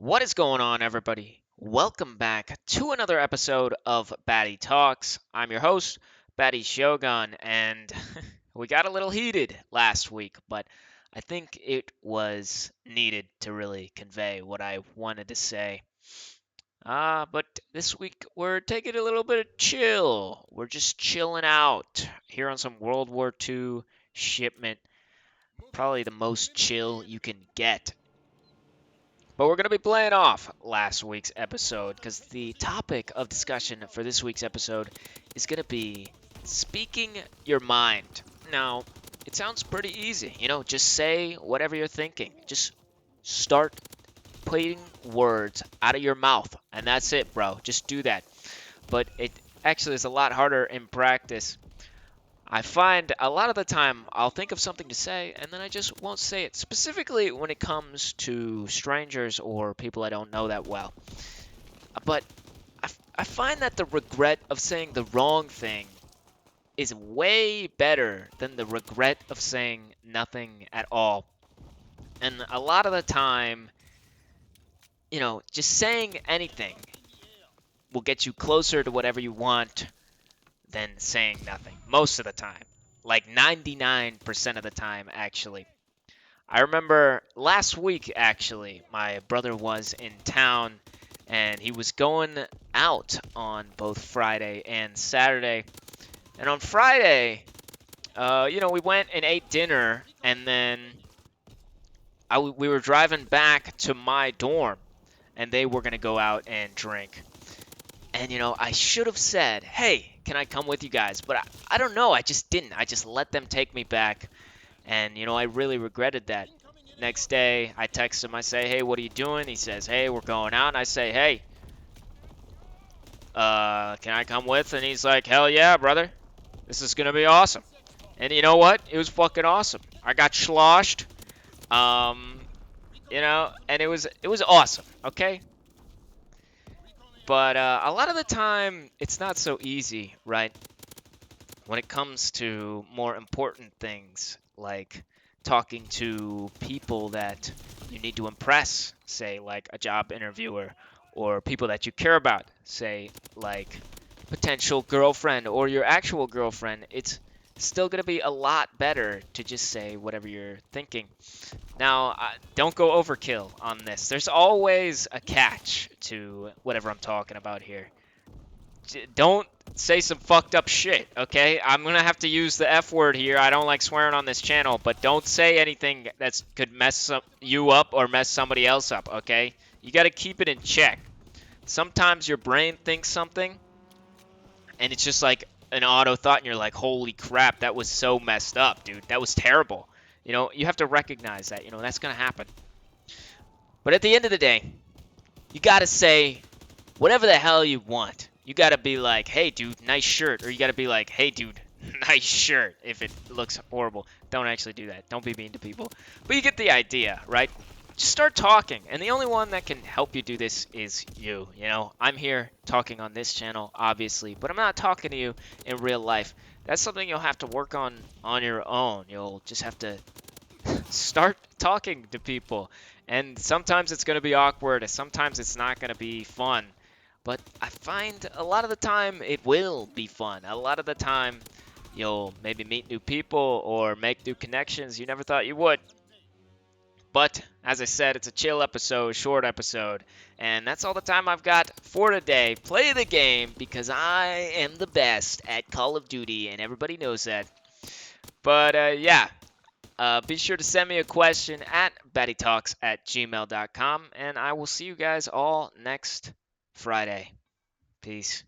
What is going on, everybody? Welcome back to another episode of Batty Talks. I'm your host, Batty Shogun, and we got a little heated last week, but I think it was needed to really convey what I wanted to say. But this week we're taking a little bit of chill. We're just chilling out here on some World War II shipment. Probably the most chill you can get. But we're going to be playing off last week's episode because the topic of discussion for this week's episode is going to be speaking your mind. Now, it sounds pretty easy, just say whatever you're thinking. Just start putting words out of your mouth, and that's it, bro. Just do that. But it actually is a lot harder in practice. I find a lot of the time I'll think of something to say and then I just won't say it, specifically when it comes to strangers or people I don't know that well. But I find that the regret of saying the wrong thing is way better than the regret of saying nothing at all. And a lot of the time, just saying anything will get you closer to whatever you want than saying nothing most of the time. Like 99% of the time, actually. I remember last week, actually, my brother was in town and he was going out on both Friday and Saturday. And on Friday, we went and ate dinner, and then we were driving back to my dorm, and they were going to go out and drink. And, I should have said, hey, can I come with you guys? But I don't know. I just didn't. I just let them take me back. And, I really regretted that. Next day, I text him. I say, hey, what are you doing? He says, hey, we're going out. And I say, hey, can I come with? And he's like, hell yeah, brother. This is going to be awesome. And you know what? It was fucking awesome. I got sloshed. And it was awesome, okay? But a lot of the time, it's not so easy, right? When it comes to more important things, like talking to people that you need to impress, say, like a job interviewer, or people that you care about, say, like potential girlfriend or your actual girlfriend, it's still going to be a lot better to just say whatever you're thinking. Now, don't go overkill on this. There's always a catch to whatever I'm talking about here. Don't say some fucked up shit, okay? I'm gonna have to use the F word here. I don't like swearing on this channel, but don't say anything that could mess you up or mess somebody else up, okay? You gotta keep it in check. Sometimes your brain thinks something, and it's just like an auto thought, and you're like, holy crap, that was so messed up, dude. That was terrible. You have to recognize that. That's gonna happen. But at the end of the day, you gotta say whatever the hell you want. You gotta be like, hey, dude, nice shirt. Or you gotta be like, hey, dude, nice shirt if it looks horrible. Don't actually do that. Don't be mean to people. But you get the idea, right? Just start talking. And the only one that can help you do this is you. I'm here talking on this channel, obviously, but I'm not talking to you in real life. That's something you'll have to work on your own. You'll just have to start talking to people. And sometimes it's going to be awkward, and sometimes it's not going to be fun. But I find a lot of the time it will be fun. A lot of the time you'll maybe meet new people or make new connections you never thought you would. But as I said, it's a chill episode, short episode, and that's all the time I've got for today. Play the game because I am the best at Call of Duty, and everybody knows that. But yeah, be sure to send me a question at battytalks@gmail.com, and I will see you guys all next Friday. Peace.